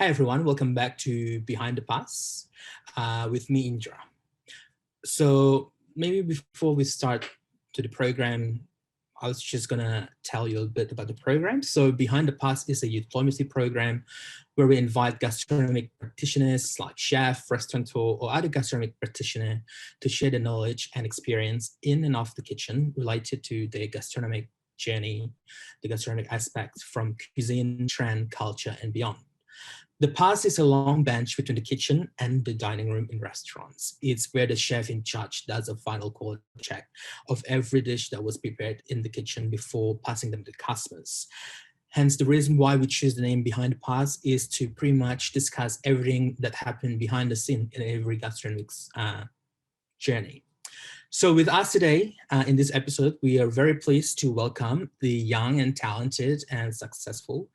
Hi everyone, welcome back to Behind the Pass with me, Indra. So maybe before we start to the program, I was just gonna tell you a bit about the program. So Behind the Pass is a Youthplomacy program where we invite gastronomic practitioners like chef, restaurateur, or other gastronomic practitioner to share the knowledge and experience in and of the kitchen related to their gastronomic journey, the gastronomic aspects from cuisine, trend, culture, and beyond. The pass is a long bench between the kitchen and the dining room in restaurants. It's where the chef in charge does a final quality check of every dish that was prepared in the kitchen before passing them to customers. Hence, the reason why we choose the name Behind the Pass is to pretty much discuss everything that happened behind the scene in every gastronomic journey. So with us today in this episode, we are very pleased to welcome the young and talented and successful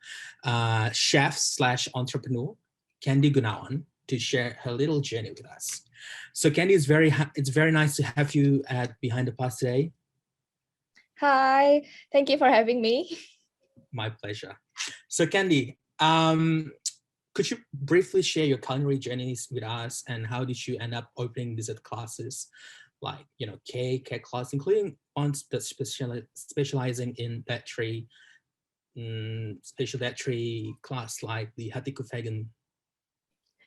chef slash entrepreneur, Candy Gunawan, to share her little journey with us. So Candy, it's very nice to have you at Behind the Pass today. Hi, thank you for having me. My pleasure. So Candy, could you briefly share your culinary journeys with us and how did you end up opening dessert classes? Like, cake class, including ones that specializing in dietary, special dietary class like the Hatiku vegan.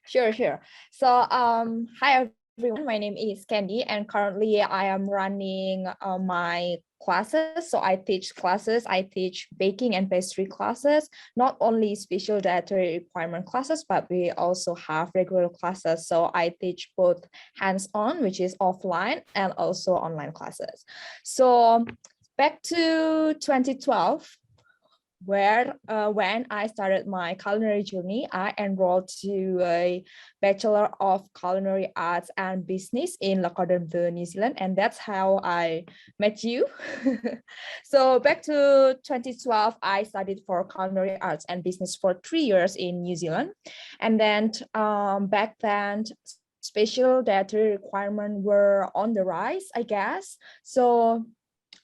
Sure. So, hi everyone, my name is Candy and currently I am running my classes. So I teach classes, I teach baking and pastry classes, not only special dietary requirement classes, but we also have regular classes. So I teach both hands-on, which is offline, and also online classes. So back to 2012, when I started my culinary journey, I enrolled to a Bachelor of Culinary Arts and Business in Lockwood, New Zealand, and that's how I met you. So back to 2012, I studied for Culinary Arts and Business for 3 years in New Zealand, and then back then, special dietary requirements were on the rise, I guess. So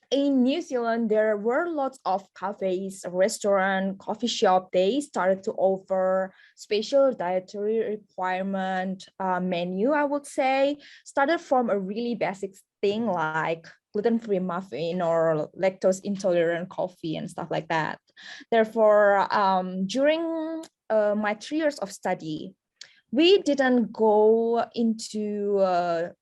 in New Zealand, there were lots of cafes, restaurant, coffee shop. They started to offer special dietary requirement menu, I would say. Started from a really basic thing like gluten-free muffin or lactose intolerant coffee and stuff like that. Therefore, during my 3 years of study, we didn't go into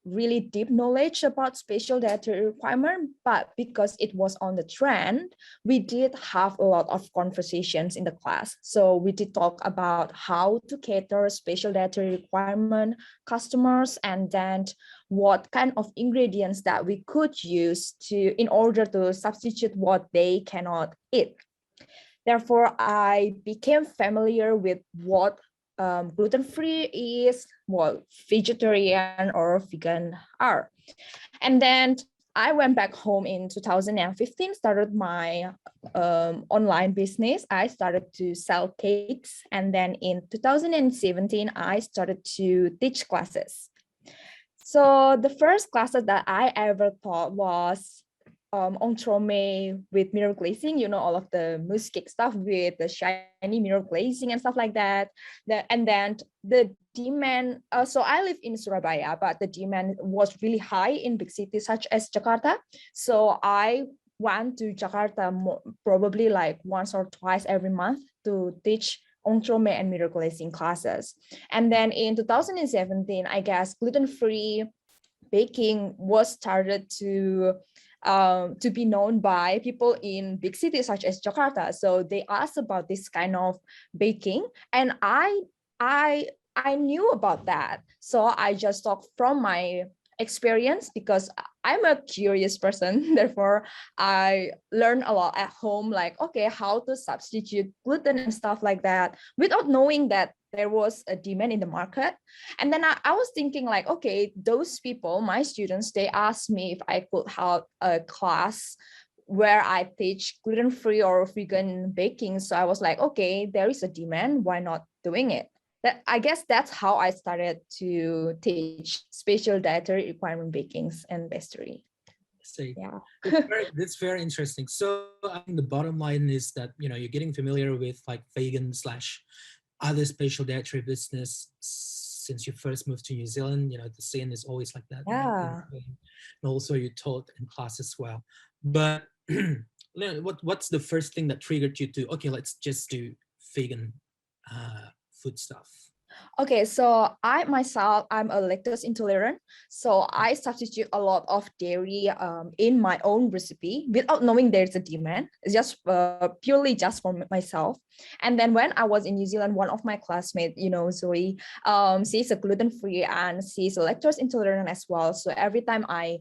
really deep knowledge about special dietary requirement, but because it was on the trend, we did have a lot of conversations in the class. So we did talk about how to cater special dietary requirement customers, and then what kind of ingredients that we could use in order to substitute what they cannot eat. Therefore, I became familiar with what gluten-free is, what vegetarian or vegan are. And then I went back home in 2015, started my online business. I started to sell cakes. And then in 2017, I started to teach classes. So the first classes that I ever taught was entremet with mirror glazing, all of the mousse cake stuff with the shiny mirror glazing and stuff like that. And then the demand, so I live in Surabaya, but the demand was really high in big cities such as Jakarta. So I went to Jakarta probably like once or twice every month to teach entremet and mirror glazing classes. And then in 2017, I guess gluten-free baking was started to be known by people in big cities such as Jakarta. So they asked about this kind of baking, and I knew about that. So I just talked from my experience because I'm a curious person. Therefore, I learned a lot at home, like, okay, how to substitute gluten and stuff like that without knowing that there was a demand in the market. And then I was thinking like, okay, those people, my students, they asked me if I could have a class where I teach gluten-free or vegan baking. So I was like, okay, there is a demand, why not doing it? I guess that's how I started to teach special dietary requirement bakings and pastry. See, yeah, that's very interesting. So I think the bottom line is that you're getting familiar with like vegan slash other special dietary business since you first moved to New Zealand? You know, the scene is always like that, right? Yeah. And also you taught in class as well. But what's the first thing that triggered you to, okay, let's just do vegan food stuff? Okay, so I myself, I'm a lactose intolerant. So I substitute a lot of dairy in my own recipe without knowing there's a demand. It's just purely just for myself. And then when I was in New Zealand, one of my classmates, you know, Zoe, she's a gluten-free and she's a lactose intolerant as well. So every time I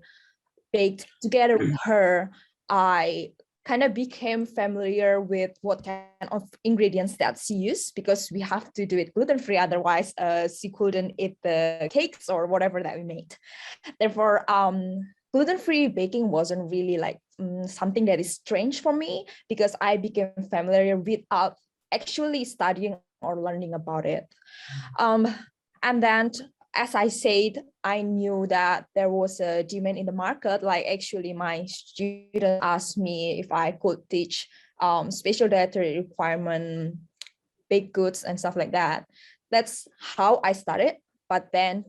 baked together with her, I kind of became familiar with what kind of ingredients that she used, because we have to do it gluten-free, otherwise she couldn't eat the cakes or whatever that we made. Therefore, gluten-free baking wasn't really like something that is strange for me, because I became familiar without actually studying or learning about it. And then, as I said, I knew that there was a demand in the market. Like actually my student asked me if I could teach special dietary requirement, baked goods and stuff like that. That's how I started. But then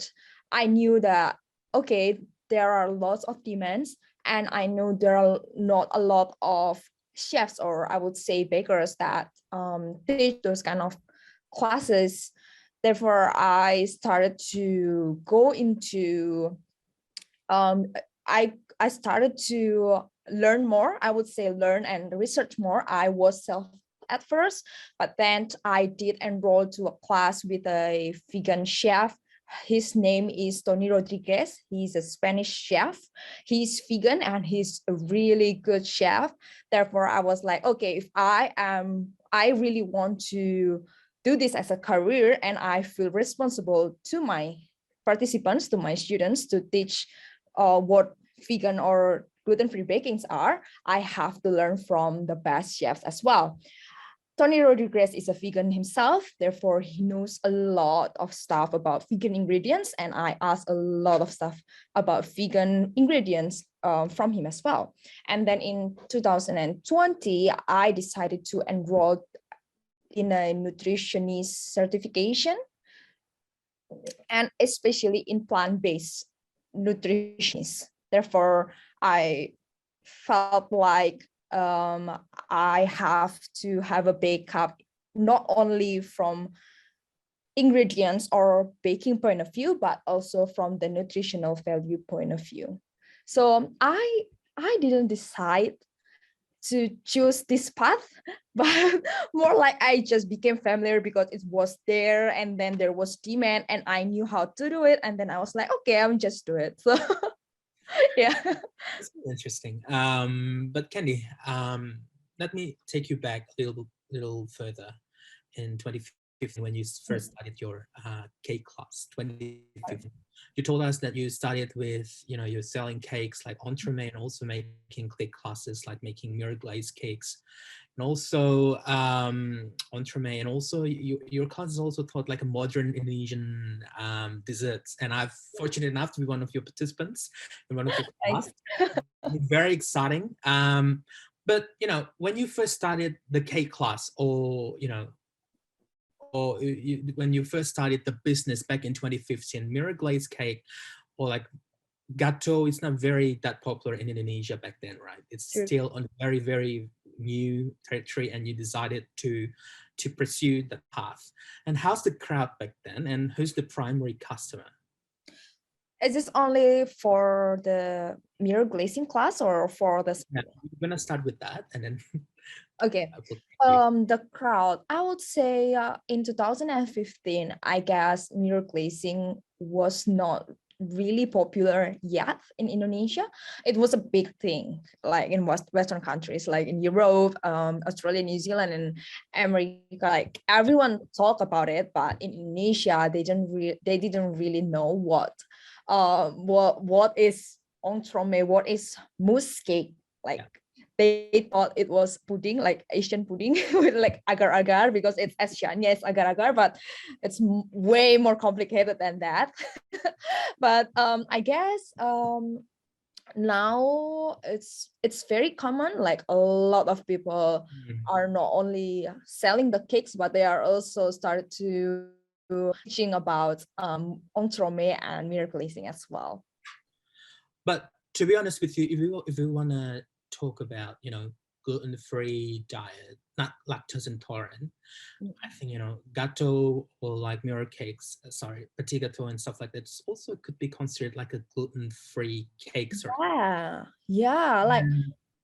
I knew that, okay, there are lots of demands, and I know there are not a lot of chefs, or I would say bakers, that teach those kind of classes. Therefore, I started to go into, I started to learn more. I would say learn and research more. I was self at first, but then I did enroll to a class with a vegan chef. His name is Tony Rodriguez. He's a Spanish chef. He's vegan and he's a really good chef. Therefore, I was like, okay, if I really want to do this as a career, and I feel responsible to my participants, to my students, to teach what vegan or gluten-free bakings are, I have to learn from the best chefs as well. Tony Rodriguez is a vegan himself, therefore he knows a lot of stuff about vegan ingredients, and I asked a lot of stuff about vegan ingredients from him as well. And then in 2020, I decided to enroll in a nutritionist certification, and especially in plant-based nutritionist. Therefore, I felt like I have to have a backup, not only from ingredients or baking point of view, but also from the nutritional value point of view. So I didn't decide to choose this path, but more like I just became familiar because it was there, and then there was demand and I knew how to do it, and then I was like, okay, I'll just do it. So yeah. That's interesting. But Candy, let me take you back a little further in 2015 when you first started your cake class. 2015, you told us that you started with, you know, you're selling cakes like entremet and also making cake classes like making mirror glazed cakes, and also entremet, and also your classes also taught like a modern Indonesian desserts. And I'm fortunate enough to be one of your participants in one of your classes. Very exciting. But you know, when you first started the cake class, or you know, or when you first started the business back in 2015, mirror glazed cake or like gato, it's not very that popular in Indonesia back then, right? It's True. still on very, very new territory, and you decided to pursue that path. And how's the crowd back then, and who's the primary customer? Is this only for the mirror glazing class or for the? Yeah, we're gonna start with that, and then Okay. The crowd, I would say in 2015, I guess mirror glazing was not really popular yet in Indonesia. It was a big thing, like in Western countries, like in Europe, Australia, New Zealand, and America. Like everyone talk about it, but in Indonesia, they didn't really know what is entremet, what is mousse cake, like. Yeah. They thought it was pudding, like Asian pudding with like agar-agar, because it's Asian, yes, agar-agar, but it's way more complicated than that. But I guess now it's very common. Like a lot of people are not only selling the cakes, but they are also started to teaching about entremet and mirror glazing as well. But to be honest with you, if we want to talk about, you know, gluten-free diet, not lactose intolerant, I think, you know, gato or like mirror cakes, sorry, petit gâteau and stuff like that also could be considered like a gluten-free cakes, right? Yeah,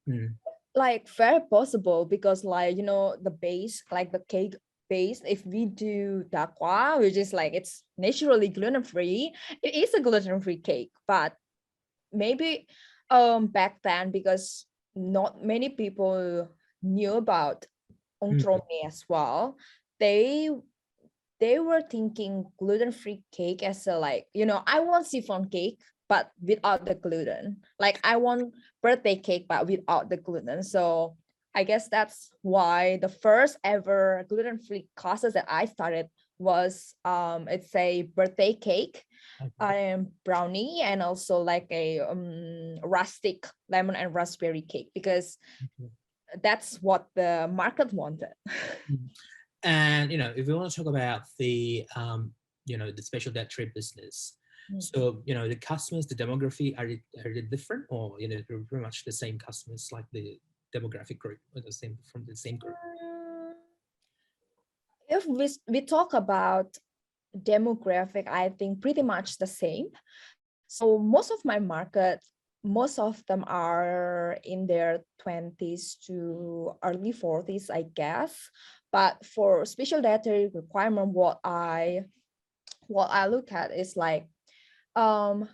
Mm. like very possible, because like, you know, the base, like the cake base, if we do dakwa, which is like it's naturally gluten-free, it is a gluten-free cake. But maybe back then, because not many people knew about Mm. entremet as well, they they were thinking gluten-free cake as a, like, you know, I want chiffon cake but without the gluten, like I want birthday cake but without the gluten. So I guess that's why the first ever gluten-free classes that I started was it's a birthday cake, brownie, and also like a rustic lemon and raspberry cake, because Okay. that's what the market wanted. Mm. And you know, if we want to talk about the you know, the special dietary business, so you know, the customers, the demography, are they different, or you know, they're pretty much the same customers, like the demographic group, or the same from the same group? If we talk about demographic, I think pretty much the same. So most of my market, most of them are in their 20s to early 40s, I guess. But for special dietary requirement, what I look at is like um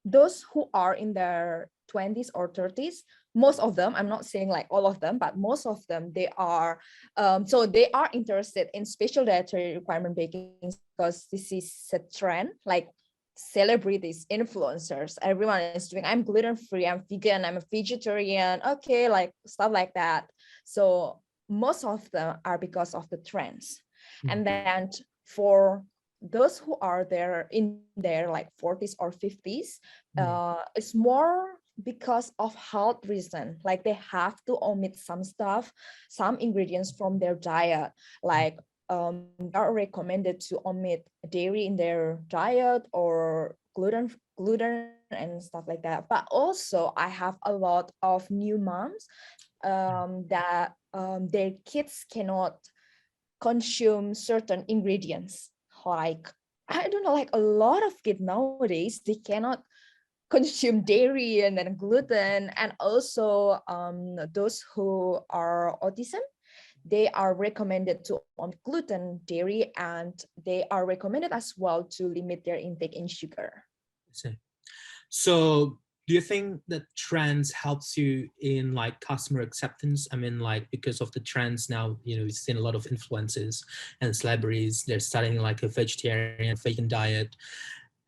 those who are in their 20s or 30s, most of them, I'm not saying like all of them, but most of them, they are so they are interested in special dietary requirement baking, because this is a trend. Like celebrities, influencers, everyone is doing, I'm gluten free, I'm vegan, I'm a vegetarian, okay, like stuff like that. So most of them are because of the trends. And then for those who are there in their like 40s or 50s, it's more because of health reason. Like they have to omit some stuff, some ingredients from their diet. Like they are recommended to omit dairy in their diet, or gluten and stuff like that. But also I have a lot of new moms that their kids cannot consume certain ingredients. Like, I don't know, like a lot of kids nowadays, they cannot consume dairy and then gluten. And also those who are autism, they are recommended to on gluten, dairy, and they are recommended as well to limit their intake in sugar. So do you think that trends helps you in like customer acceptance? I mean, like because of the trends now, you know, we've seen a lot of influencers and celebrities, they're starting like a vegetarian, vegan diet.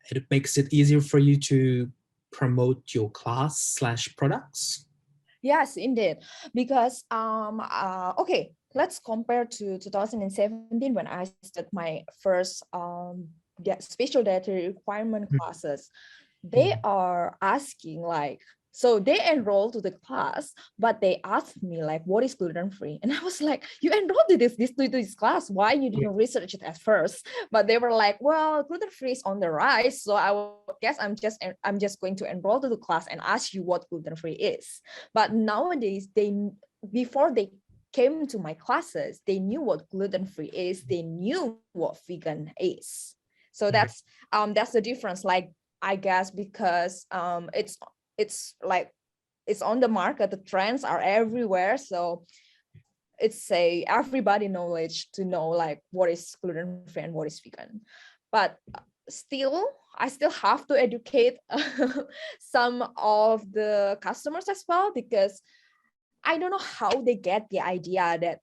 It makes it easier for you to promote your class slash products. Yes, indeed. Because okay, let's compare to 2017 when I started my first special dietary requirement classes. They are asking like, so they enroll to the class, but they asked me like, what is gluten free? And I was like, you enrolled to this class, why you didn't research it at first? But they were like, well, gluten free is on the rise, so I guess I'm just going to enroll to the class and ask you what gluten free is. But nowadays, they, before they came to my classes, they knew what gluten free is, they knew what vegan is. So that's the difference. Like, I guess because it's like it's on the market, the trends are everywhere, so it's a everybody knowledge to know like what is gluten free and what is vegan. But still, I still have to educate some of the customers as well, because I don't know how they get the idea that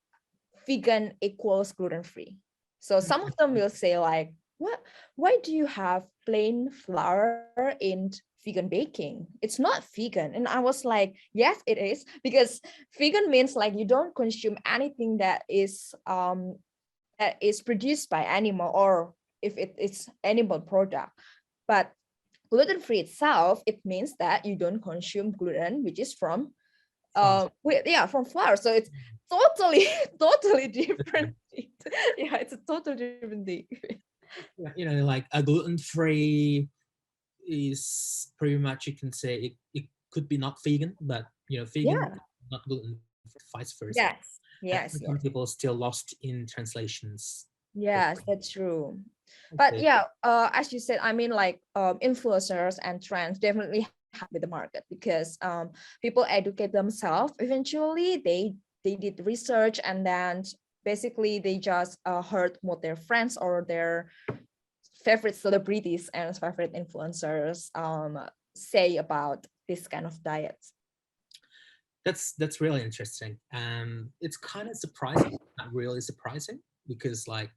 vegan equals gluten free. So some of them will say like, what, why do you have plain flour in vegan baking? It's not vegan. And I was like, yes, it is, because vegan means like you don't consume anything that is produced by animal, or if it is animal product. But gluten-free itself, it means that you don't consume gluten, which is from from flour. So it's totally totally different thing. Yeah, it's a totally different thing. Like a gluten-free is pretty much, you can say it could be not vegan, but vegan, Yeah. not gluten, vice versa. Yes. And Yes. some Yes. people still lost in translations. Yes, that's true. But Okay. yeah, as you said, I mean, like influencers and trends definitely help with the market because people educate themselves. Eventually, they did research and then basically they just heard what their friends or their favorite celebrities and favorite influencers say about this kind of diets. That's really interesting. It's kind of surprising, not really surprising, because like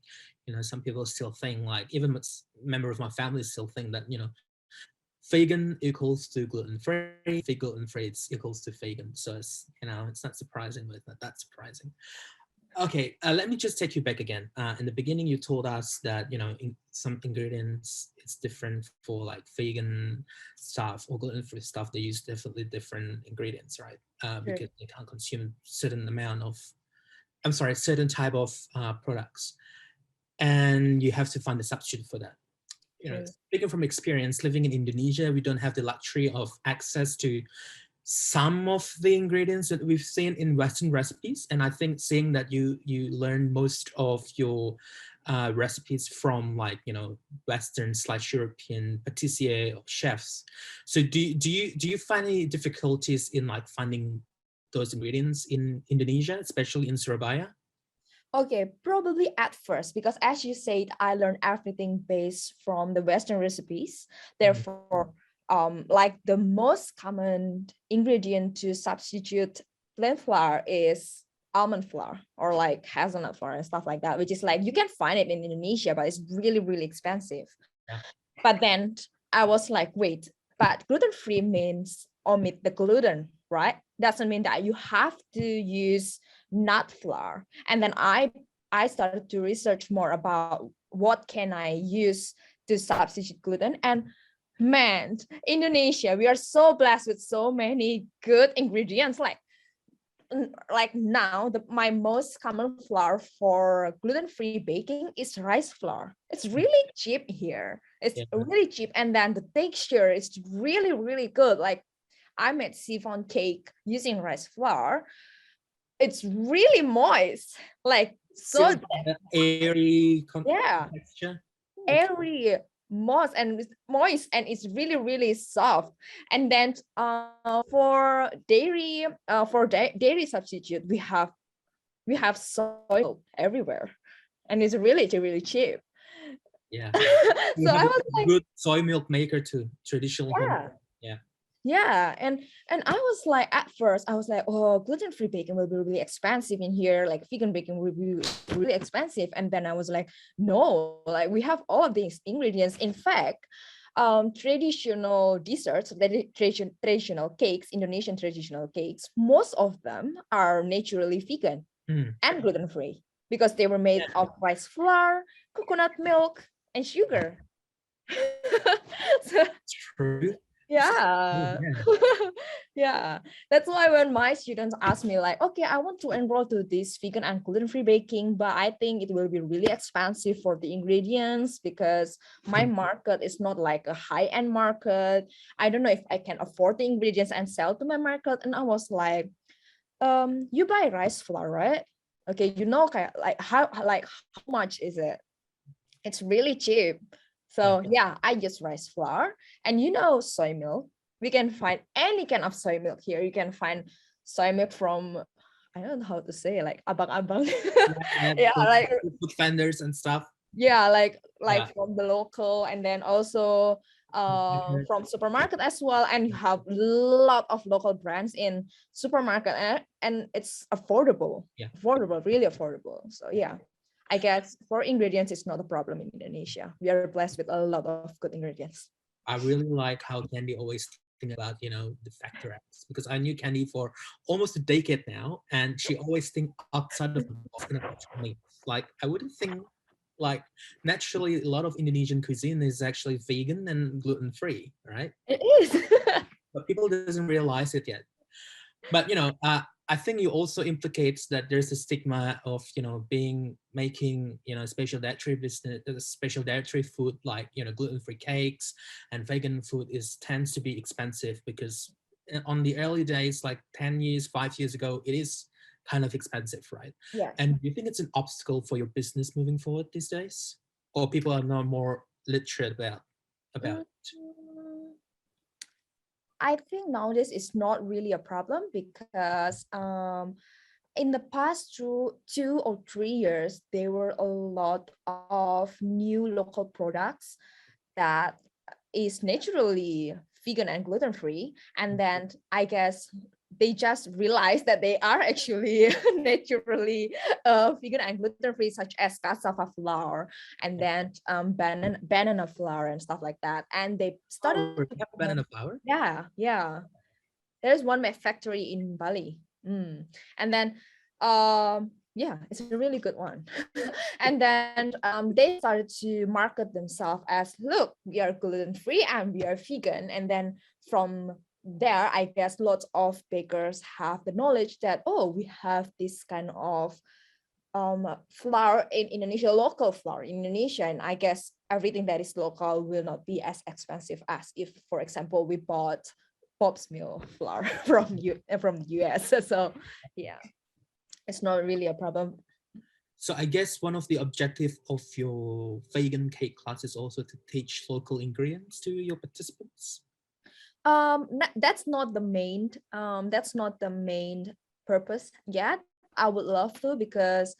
some people still think, like even member of my family still think that vegan equals to gluten free, gluten free equals to vegan. So it's not surprising, but not that surprising. Okay, let me just take you back again. In the beginning, you told us that in some ingredients it's different for like vegan stuff or gluten-free stuff. They use definitely different ingredients, right? Sure. Because they can't consume certain amount of, I'm sorry, certain type of products, and you have to find a substitute for that. True. Speaking from experience, living in Indonesia, we don't have the luxury of access to some of the ingredients that we've seen in Western recipes. And I think seeing that you learn most of your recipes from like Western/European pâtissier or chefs. So do you find any difficulties in like finding those ingredients in Indonesia, especially in Surabaya? Okay, probably at first, because as you said, I learned everything based from the Western recipes. Mm. Therefore, like the most common ingredient to substitute plain flour is almond flour or like hazelnut flour and stuff like that, which is like you can find it in Indonesia, but it's really, really expensive. Yeah. But then I was like, wait, but gluten-free means omit the gluten, right? Doesn't mean that you have to use nut flour. And then I started to research more about what can I use to substitute gluten. And man, Indonesia, we are so blessed with so many good ingredients. Like now, my most common flour for gluten-free baking is rice flour. It's really cheap here. It's Yeah. really cheap, and then the texture is really, really good. Like I made chiffon cake using rice flour. It's really moist, like Still so the airy yeah, texture. Okay. airy, moist, and it's really, really soft. And then for dairy, dairy substitute, we have soy milk everywhere, and it's really, really cheap. Yeah. You So have I a was like, good soy milk maker too, traditional home. yeah. Yeah. Yeah, and I was like, at first I was like, oh, gluten-free baking will be really expensive in here, like vegan baking will be really expensive. And then I was like, no, like we have all of these ingredients. In fact, traditional desserts, traditional cakes, Indonesian traditional cakes, most of them are naturally vegan Mm. and gluten-free because they were made Yeah. of rice flour, coconut milk, and sugar. So True. Oh, yeah. yeah. Yeah, that's why when my students ask me like, okay, I want to enroll to this vegan and gluten-free baking, but I think it will be really expensive for the ingredients because my market is not like a high-end market. I don't know if I can afford the ingredients and sell to my market. And I was like, you buy rice flour, right? Okay, like how much is it? It's really cheap. Yeah. So yeah, I use rice flour and soy milk. We can find any kind of soy milk here. You can find soy milk from, I don't know how to say, like abang-abang. Yeah, Yeah, the like food vendors and stuff. yeah, like Yeah. from the local, and then also from supermarket as well. And you have a lot of local brands in supermarket, and it's affordable, Yeah. really affordable. So yeah, I guess for ingredients it's not a problem in Indonesia. We are blessed with a lot of good ingredients. I really like how Candy always think about, the factor X, because I knew Candy for almost a decade now, and she always think outside of the box in a me. Like I wouldn't think like naturally a lot of Indonesian cuisine is actually vegan and gluten-free, right? It is. But people doesn't realize it yet. But I think you also implicates that there's a stigma of making special dietary business, special dietary food like gluten-free cakes and vegan food tends to be expensive because on the early days, like 10 years, 5 years ago, it is kind of expensive, right? Yes. And do you think it's an obstacle for your business moving forward these days, or people are now more literate about Mm, I think nowadays it's not really a problem because in the past 2 or 3 years, there were a lot of new local products that is naturally vegan and gluten free. And then I guess they just realized that they are actually naturally vegan and gluten free, such as cassava flour and then banana flour and stuff like that. And they started oh, we have banana flour? yeah. There's one factory in Bali. And then yeah, it's a really good one. And then they started to market themselves as, look, we are gluten free and we are vegan. And then from there, I guess lots of bakers have the knowledge that, oh, we have this kind of flour in Indonesia, local flour in Indonesia. And I guess everything that is local will not be as expensive as if, for example, we bought Bob's Mill flour from the US. So yeah, it's not really a problem. So I guess one of the objective of your vegan cake class is also to teach local ingredients to your participants. That's not the main purpose yet. I would love to, because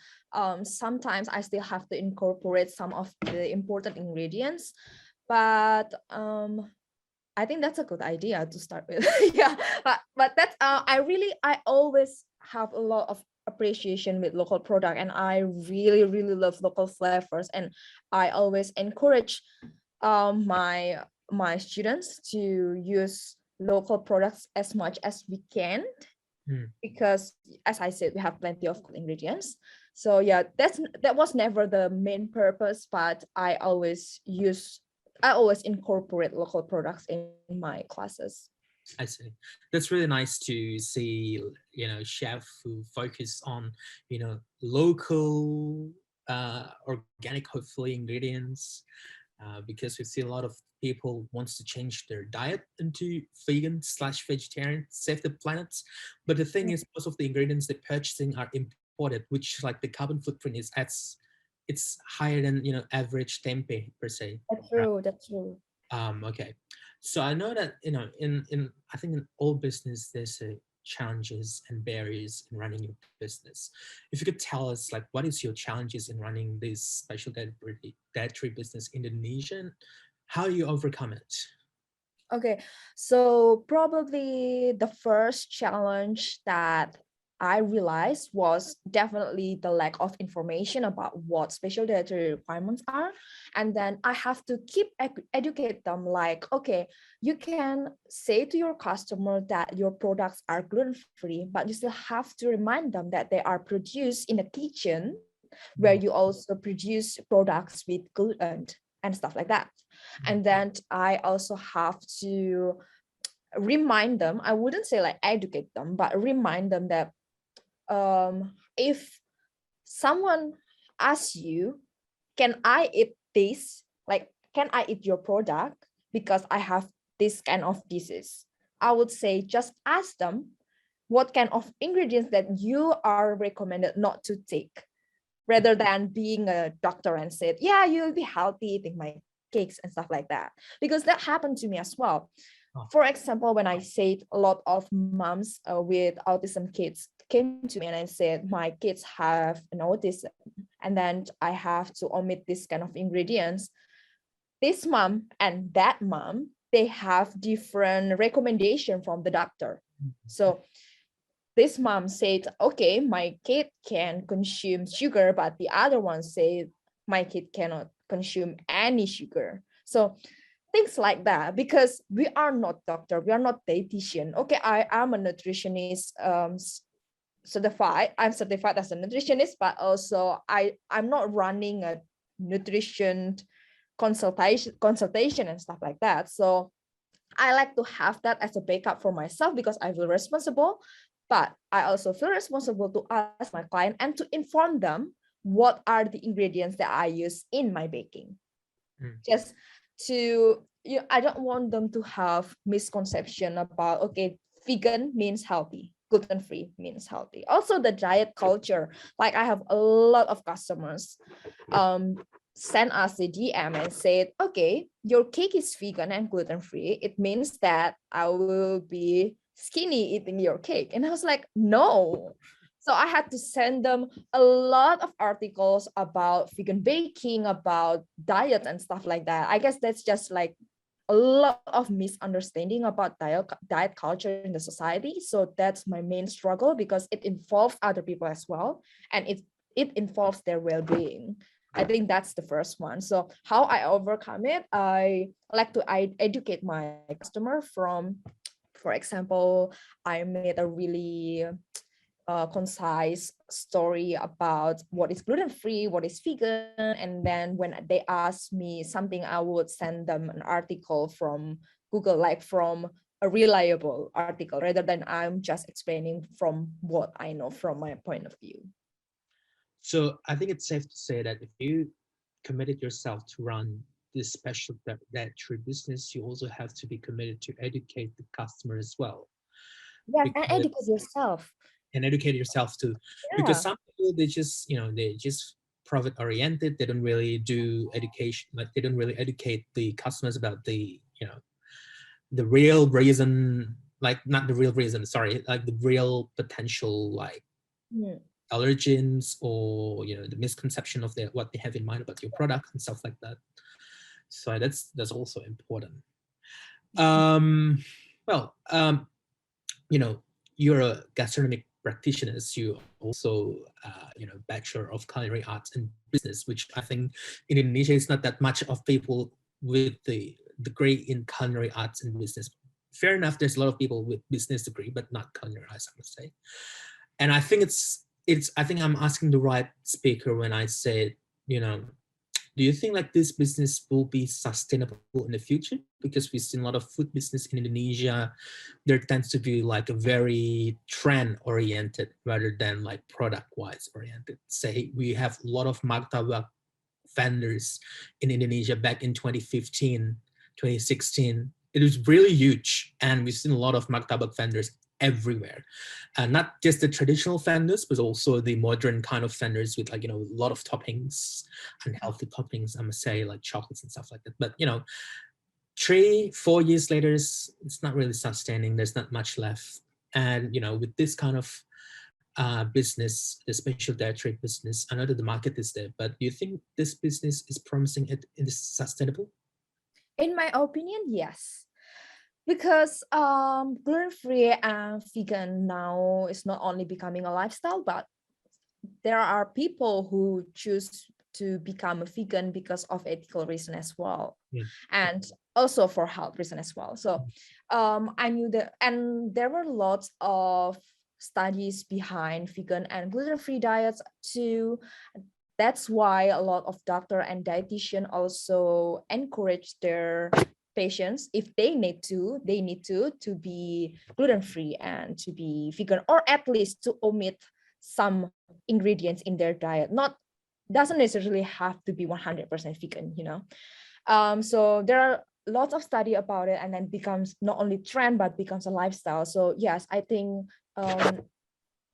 sometimes I still have to incorporate some of the important ingredients, but I think that's a good idea to start with. Yeah, but that's I always have a lot of appreciation with local product, and I really love local flavors, and I always encourage my students to use local products as much as we can, because as I said, we have plenty of good ingredients. So yeah, that was never the main purpose, but I always incorporate local products in my classes. I see. That's really nice to see, chef who focus on, local, organic, hopefully, ingredients, because we see a lot of people wants to change their diet into vegan/vegetarian, save the planet. But the thing is, most of the ingredients they're purchasing are imported, which like the carbon footprint it's higher than average tempeh per se. That's Right? true. That's true. Okay. So I know that in I think in all business there's challenges and barriers in running your business. If you could tell us like what is your challenges in running this special dietary business in Indonesia, and how do you overcome it? Okay, so probably the first challenge that I realized was definitely the lack of information about what special dietary requirements are. And then I have to keep educate them, like, okay, you can say to your customer that your products are gluten-free, but you still have to remind them that they are produced in a kitchen where you also produce products with gluten and stuff like that. And then I also have to remind them, I wouldn't say like educate them, but remind them that if someone asks you, can I eat this? Like, can I eat your product because I have this kind of disease? I would say just ask them what kind of ingredients that you are recommended not to take, rather than being a doctor and said, yeah, you'll be healthy eating my cakes and stuff like that. Because that happened to me as well. For example, when I said a lot of moms with autism kids came to me and I said, my kids have an autism, and then I have to omit this kind of ingredients. This mom and that mom, they have different recommendation from the doctor. So this mom said, okay, my kid can consume sugar, but the other one said, my kid cannot consume any sugar. So things like that, because we are not doctor, we are not dietitian. Okay, I am a nutritionist, certified. I'm certified as a nutritionist, but also I'm not running a nutrition consultation and stuff like that. So I like to have that as a backup for myself because I feel responsible, but I also feel responsible to ask my client and to inform them what are the ingredients that I use in my baking. Just to, I don't want them to have misconception about, okay, vegan means healthy, gluten-free means healthy. Also the diet culture, like I have a lot of customers send us a DM and said, okay, your cake is vegan and gluten-free. It means that I will be skinny eating your cake. And I was like, no. So I had to send them a lot of articles about vegan baking, about diet and stuff like that. I guess that's just like a lot of misunderstanding about diet culture in the society. So that's my main struggle because it involves other people as well. And it involves their well-being. I think that's the first one. So how I overcome it, I like to educate my customer from, for example, I made a really concise story about what is gluten-free, what is vegan. And then when they ask me something, I would send them an article from Google, like from a reliable article, rather than I'm just explaining from what I know from my point of view. So I think it's safe to say that if you committed yourself to run this special dietary business, you also have to be committed to educate the customer as well. Yes, and educate yourself. And educate yourself too. Yeah. Because some people, they just, they just profit oriented. They don't really do education, like they don't really educate the customers about the, the real reason, like not the real reason, sorry, like the real potential, like allergens or the misconception of what they have in mind about your product and stuff like that. So that's also important. Well, you're a gastronomic practitioner. You also Bachelor of Culinary Arts and Business, which I think in Indonesia is not that much of people with the degree in culinary arts and business. Fair enough, there's a lot of people with business degree, but not culinary arts, I would say. And I think I think I'm asking the right speaker when I say, do you think like this business will be sustainable in the future? Because we've seen a lot of food business in Indonesia. There tends to be like a very trend oriented rather than like product wise oriented. Say we have a lot of martabak vendors in Indonesia back in 2015, 2016. It was really huge. And we've seen a lot of martabak vendors everywhere, and not just the traditional vendors, but also the modern kind of vendors with like, a lot of toppings, unhealthy toppings, I must say, like chocolates and stuff like that. But 3-4 years later, it's not really sustaining. There's not much left. And with this kind of business, the special dietary business, I know that the market is there, but do you think this business is promising? It is sustainable? In my opinion, yes. Because gluten-free and vegan now is not only becoming a lifestyle, but there are people who choose to become a vegan because of ethical reason as well, and also for health reason as well. So I knew that, and there were lots of studies behind vegan and gluten-free diets too. That's why a lot of doctor and dietitian also encourage their patients, if they need to be gluten-free and to be vegan, or at least to omit some ingredients in their diet. Not doesn't necessarily have to be 100% vegan, so there are lots of study about it, and then becomes not only trend but becomes a lifestyle. So yes, I think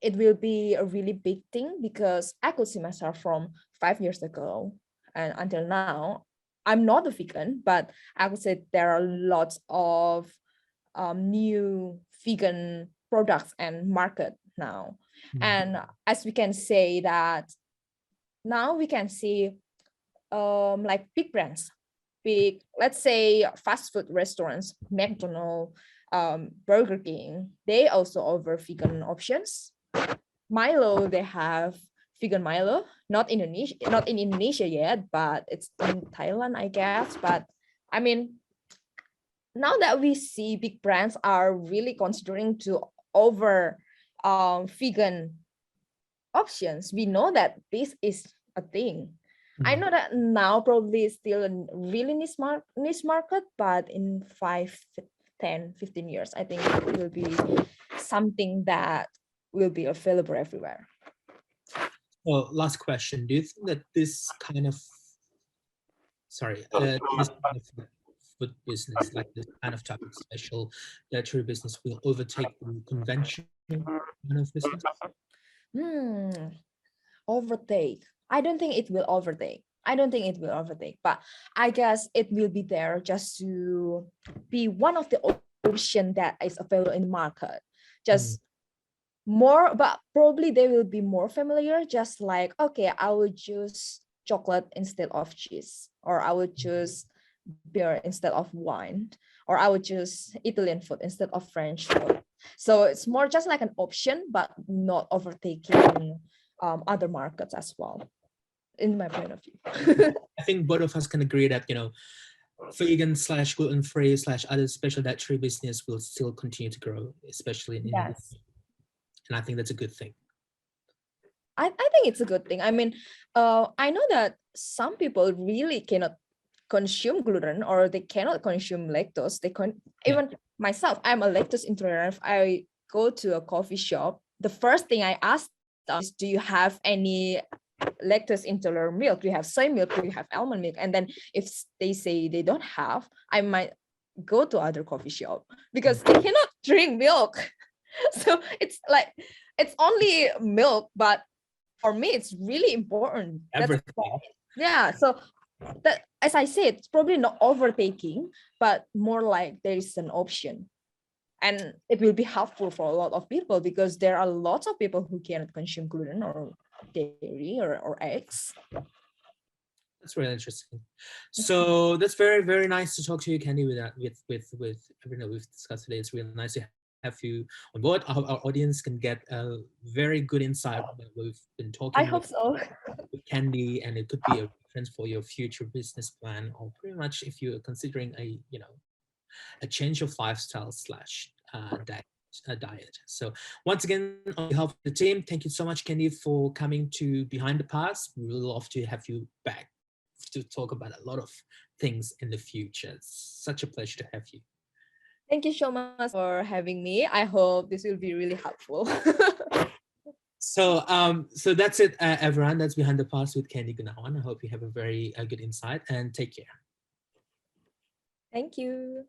it will be a really big thing, because I could see myself from 5 years ago and until now. I'm not a vegan, but I would say there are lots of new vegan products and market now. And as we can say that now we can see like big brands, let's say fast food restaurants, McDonald's, Burger King, they also offer vegan options. Milo, they have vegan Milo, not in Indonesia yet, but it's in Thailand, I guess. But I mean, now that we see big brands are really considering to offer vegan options, we know that this is a thing. I know that now probably it's still a really niche market, but in 5, 10, 15 years, I think it will be something that will be available everywhere. Well, last question. Do you think that this kind of, this kind of food business, like this kind of type of special dietary business, will overtake the conventional kind of business? Overtake. I don't think it will overtake. But I guess it will be there just to be one of the options that is available in the market. Just more, but probably they will be more familiar. Just like, okay, I would choose chocolate instead of cheese, or I would choose beer instead of wine, or I would choose Italian food instead of French food. So it's more just like an option, but not overtaking other markets as well, in my point of view. I think both of us can agree that, vegan / gluten-free / other special dietary business will still continue to grow, especially in Indonesia. Yes. And I think that's a good thing. I think it's a good thing. I mean, I know that some people really cannot consume gluten, or they cannot consume lactose. Even myself, I'm a lactose intolerant. If I go to a coffee shop, the first thing I ask them is, do you have any lactose intolerant milk? Do you have soy milk? Do you have almond milk? And then if they say they don't have, I might go to other coffee shop because they cannot drink milk. So it's like, it's only milk, but for me, it's really important. Everything. Yeah. So that, as I said, it's probably not overtaking, but more like there is an option. And it will be helpful for a lot of people because there are lots of people who cannot consume gluten or dairy or eggs. That's really interesting. So that's very, very nice to talk to you, Candy, with everything that we've discussed today. It's really nice to have you on board. Our audience can get a very good insight that we've been talking. I hope so. With Candy, and it could be a reference for your future business plan, or pretty much if you're considering a change of lifestyle / diet. So once again, on behalf of the team, thank you so much, Candy, for coming to Behind the Pass. We would love to have you back to talk about a lot of things in the future. It's such a pleasure to have you. Thank you so much for having me. I hope this will be really helpful. So that's it, everyone. That's Behind the Pass with Candy Gunawan. I hope you have a very good insight, and take care. Thank you.